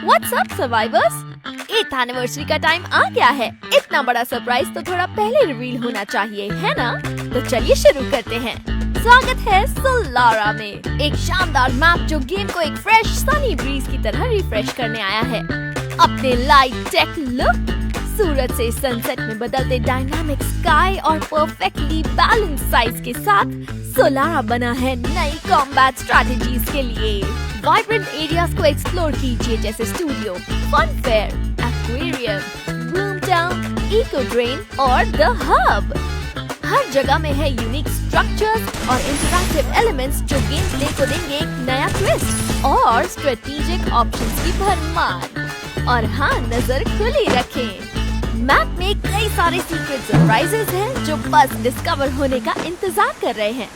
What's up, survivors? 8th anniversary का time आ गया है। इतना बड़ा सरप्राइज तो थोड़ा पहले रिवील होना चाहिए, है ना? तो चलिए शुरू करते हैं। स्वागत है सोलारा में, एक शानदार मैप जो गेम को एक फ्रेश सनी ब्रीज की तरह रिफ्रेश करने आया है। अपने लाइट टेक लुक, सूरज से सनसेट में बदलते डायनामिक स्काई और परफेक्टली बैलेंस साइज के साथ सोलारा बना है नई कॉम्बैट स्ट्रैटेजीज के लिए। वाइब्रेंट एरियाज को एक्सप्लोर कीजिए जैसे studio, fun fair, aquarium, boom town, eco drain और द हब। हर जगह में है यूनिक स्ट्रक्चर्स और इंटरैक्टिव एलिमेंट्स जो गेम प्ले को देंगे एक नया ट्विस्ट और स्ट्रेटेजिक ऑप्शंस की भरमार। और हाँ, नजर खुली रखें, मैप में कई सारे सीक्रेट सरप्राइजेस हैं जो बस डिस्कवर होने का इंतजार कर रहे हैं।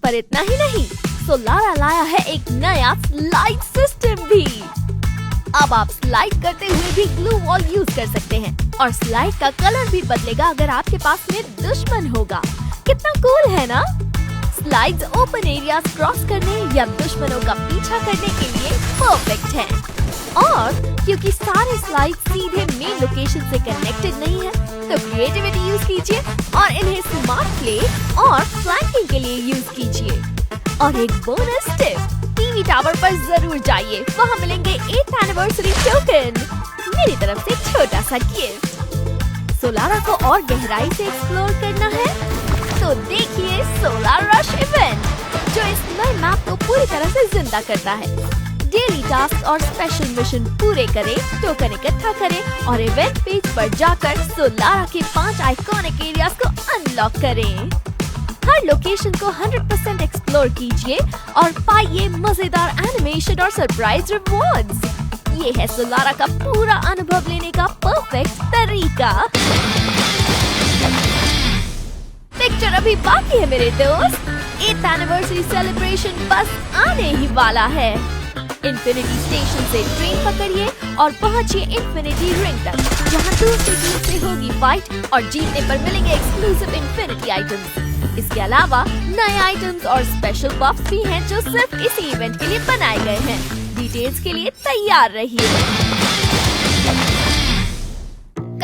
पर इतना ही नहीं, सोलारा लाया है एक नया स्लाइड सिस्टम भी। अब आप स्लाइड करते हुए भी ग्लू वॉल यूज कर सकते हैं और स्लाइड का कलर भी बदलेगा अगर आपके पास में दुश्मन होगा। कितना कूल है ना? स्लाइड्स ओपन एरियाज क्रॉस करने या दुश्मनों का पीछा करने के लिए परफेक्ट हैं। और क्योंकि सारे स्लाइड सीधे मेन लोकेशन से कनेक्टेड नहीं है, तो क्रिएटिविटी यूज कीजिए और इन्हें स्मार्ट प्ले और फ्लैंकिंग के लिए यूज कीजिए। और एक बोनस टिप, टीवी टावर पर जरूर जाइए, वहाँ मिलेंगे 8th एनिवर्सरी टोकन। मेरी तरफ से छोटा सा गिफ्ट। सोलारा को और गहराई से एक्सप्लोर करना है तो देखिए सोलार रश इवेंट, जो इस नए मैप को पूरी तरह से जिंदा करता है। डेली टास्क और स्पेशल मिशन पूरे करें, टोकन इकट्ठा करें और इवेंट पेज पर जाकर सोलारा के 5 आइकॉनिक एरियाज को अनलॉक करें। हर लोकेशन को 100% एक्सप्लोर कीजिए और पाइए मजेदार एनिमेशन और सरप्राइज रिवॉर्ड्स। ये है सोलारा का पूरा अनुभव लेने का परफेक्ट तरीका। पिक्चर अभी बाकी है मेरे दोस्त। 8th एनिवर्सरी सेलिब्रेशन बस आने ही वाला है। इन्फिनिटी स्टेशन से ट्रेन पकड़िए और पहुंचिए इन्फिनिटी रिंग तक, जहां दूसरी टीम से होगी फाइट और जीतने पर मिलेंगे एक्सक्लूसिव इन्फिनिटी आइटम्स। इसके अलावा नए आइटम्स और स्पेशल बफ्स भी हैं जो सिर्फ इसी इवेंट के लिए बनाए गए हैं। डिटेल्स के लिए तैयार रहिए।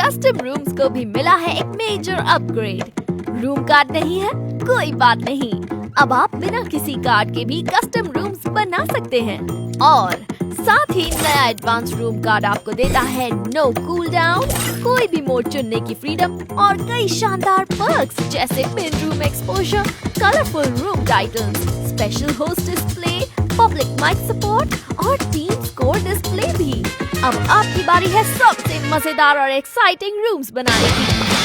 कस्टम रूम्स को भी मिला है एक मेजर अपग्रेड। रूम कार्ड नहीं है? कोई बात नहीं, अब आप बिना किसी कार्ड के भी कस्टम रूम्स बना सकते हैं। और साथ ही नया एडवांस रूम कार्ड आपको देता है नो कूल डाउन, कोई भी मोड चुनने की फ्रीडम और कई शानदार पर्क्स जैसे pin room exposure, colourful room titles, special host display, public mic support और टीम स्कोर डिस्प्ले भी। अब आपकी बारी है सबसे मजेदार और एक्साइटिंग रूम्स बनाने की।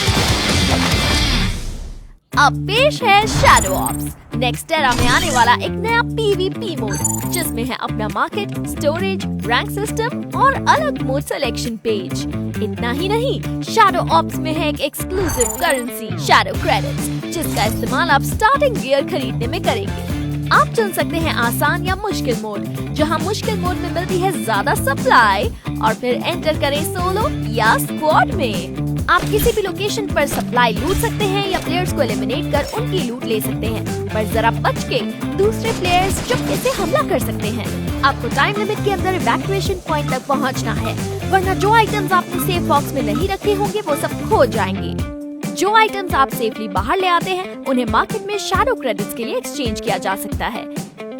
अब पेश है शैडो ऑप्स, नेक्स्ट एरा में आने वाला एक नया PvP मोड, जिसमें है अपना मार्केट, स्टोरेज, रैंक सिस्टम और अलग मोड सिलेक्शन पेज। इतना ही नहीं, शैडो ऑप्स में है एक एक्सक्लूसिव करेंसी शैडो क्रेडिट्स, जिसका इस्तेमाल आप स्टार्टिंग गियर खरीदने में करेंगे। आप चुन सकते हैं आसान या मुश्किल मोड, जहां मुश्किल मोड में मिलती है ज्यादा सप्लाई, और फिर एंटर करें सोलो या स्क्वाड में। आप किसी भी लोकेशन पर सप्लाई लूट सकते हैं या प्लेयर्स को एलिमिनेट कर उनकी लूट ले सकते हैं, पर जरा बच के, दूसरे प्लेयर्स चुपके से हमला कर सकते हैं। आपको टाइम लिमिट के अंदर इवैक्यूएशन पॉइंट तक पहुंचना है, वरना जो आइटम्स आपने सेफ बॉक्स में नहीं रखे होंगे वो सब खो जाएंगे। जो आइटम्स आप सेफली बाहर ले आते हैं उन्हें मार्केट में शैडो क्रेडिट्स के लिए एक्सचेंज किया जा सकता है।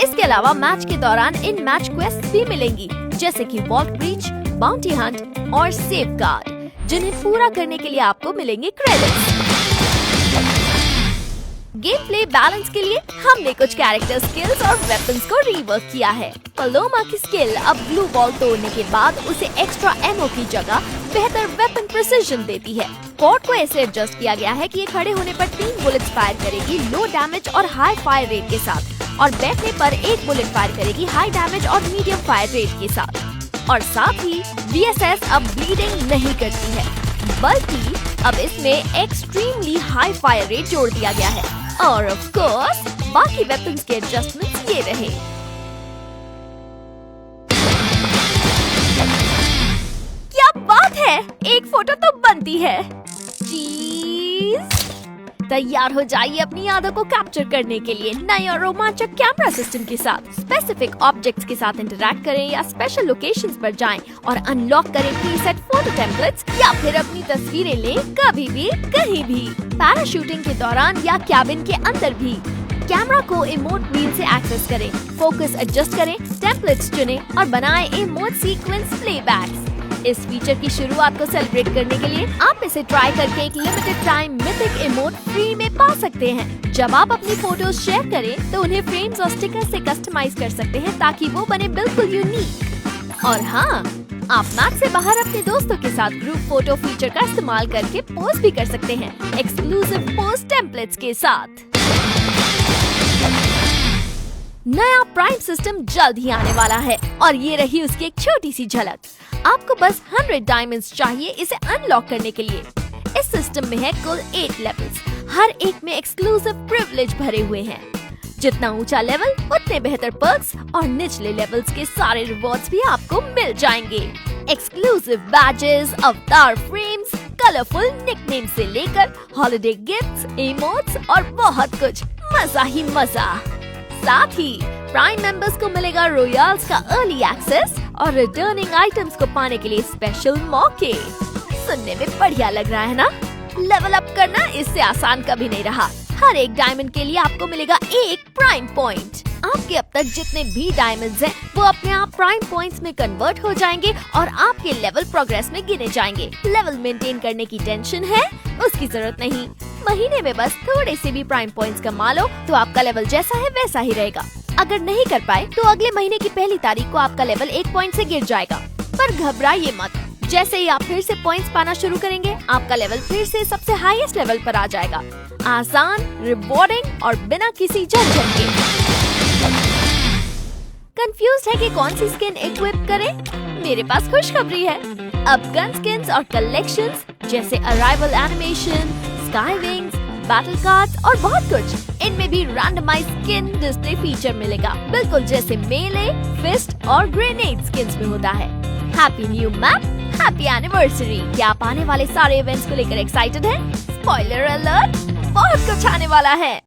इसके अलावा मैच के दौरान इन मैच क्वेस्ट भी मिलेंगी, जैसे कि वॉल्ट ब्रीच, बाउंटी हंट और सेफ गार्ड, जिन्हें पूरा करने के लिए आपको मिलेंगे क्रेडिट्स। गेम प्ले बैलेंस के लिए हमने कुछ कैरेक्टर स्किल्स और वेपन्स को रीवर्क किया है। पलोमा की स्किल अब ग्लू बॉल तोड़ने के बाद उसे एक्स्ट्रा एमो की जगह बेहतर वेपन प्रिसिजन देती है। कोड को ऐसे एडजस्ट किया गया है कि ये खड़े होने पर 3 बुलेट्स फायर करेगी लो डैमेज और हाई फायर रेट के साथ, और बैठने पर 1 बुलेट फायर करेगी हाई डैमेज और मीडियम फायर रेट के साथ। और साथ ही VSS अब ब्लीडिंग नहीं करती है, बल्कि अब इसमें एक्सट्रीमली हाई फायर रेट जोड़ दिया गया है। और ऑफ कोर्स बाकी वेपन्स के एडजस्टमेंट्स ये रहे। क्या बात है, एक फोटो तो बनती है। चीज तैयार हो जाइए अपनी यादों को कैप्चर करने के लिए नए और रोमांचक कैमरा सिस्टम के साथ। स्पेसिफिक ऑब्जेक्ट्स के साथ इंटरैक्ट करें या स्पेशल लोकेशंस पर जाएं और अनलॉक करें प्रीसेट फोटो टेम्पलेट्स या फिर अपनी तस्वीरें लें कभी भी कहीं भी, पैराशूटिंग के दौरान या कैबिन के अंदर भी। कैमरा को इमोट व्हील से एक्सेस करें, फोकस एडजस्ट करें, टेम्पलेट्स चुनें और बनाएं इमोट सीक्वेंस प्लेबैक्स। इस फीचर की शुरुआत को सेलिब्रेट करने के लिए आप इसे ट्राई करके एक limited time mythic emote free में पा सकते हैं। जब आप अपनी फोटोज शेयर करें तो उन्हें फ्रेम्स और स्टिकर्स से कस्टमाइज कर सकते हैं ताकि वो बने बिल्कुल यूनिक। और हाँ, आप मैच से बाहर अपने दोस्तों के साथ ग्रुप फोटो फीचर का इस्तेमाल करके पोस्ट भी कर सकते हैं एक्सक्लूसिव पोस्ट टेम्पलेट्स के साथ। नया प्राइम सिस्टम जल्द ही आने वाला है और ये रही उसकी एक छोटी सी झलक। आपको बस 100 डायमंड्स चाहिए इसे अनलॉक करने के लिए। इस सिस्टम में है कुल 8 लेवल्स, हर एक में एक्सक्लूसिव प्रिविलेज भरे हुए हैं। जितना ऊंचा लेवल उतने बेहतर पर्क्स और निचले लेवल्स के सारे रिवॉर्ड्स भी आपको मिल जाएंगे। एक्सक्लूसिव बैजेस, अवतार फ्रेम्स, कलरफुल निकनेम से लेकर हॉलिडे गिफ्ट्स, इमोट्स और बहुत कुछ, मजा ही मजा। साथ ही प्राइम मेंबर्स को मिलेगा रॉयल्स का अर्ली एक्सेस और रिटर्निंग आइटम्स को पाने के लिए स्पेशल मौके। सुनने में बढ़िया लग रहा है ना? लेवल अप करना इससे आसान कभी नहीं रहा। हर एक डायमंड के लिए आपको मिलेगा एक प्राइम पॉइंट। आपके अब तक जितने भी डायमंड्स हैं, वो अपने आप प्राइम पॉइंट्स में कन्वर्ट हो जाएंगे और आपके लेवल प्रोग्रेस में गिने जाएंगे। लेवल मेंटेन करने की टेंशन है उसकी जरूरत नहीं। महीने में बस थोड़े से भी प्राइम पॉइंट्स कमा लो तो आपका लेवल जैसा है वैसा ही रहेगा। अगर नहीं कर पाए तो अगले महीने की पहली तारीख को आपका लेवल 1 पॉइंट से गिर जाएगा। पर घबराइए मत, जैसे ही आप फिर से पॉइंट्स पाना शुरू करेंगे आपका लेवल फिर से सबसे हाईएस्ट लेवल पर आ जाएगा। आसान, रिवॉर्डिंग और बिना किसी झंझट के। कंफ्यूज है कि कौन सी स्किन इक्विप करें? मेरे पास खुशखबरी है। अब गन स्किन्स और कलेक्शंस जैसे arrival animation, sky wings, battle cards और बहुत कुछ, इनमें भी रैंडमाइज स्किन डिस्प्ले फीचर मिलेगा, बिल्कुल जैसे मेले, फिस्ट और ग्रेनेड स्किन्स में होता है। Happy new map, happy anniversary. क्या आप आने वाले सारे इवेंट्स को लेकर एक्साइटेड हैं? स्पॉइलर अलर्ट, बहुत कुछ आने वाला है।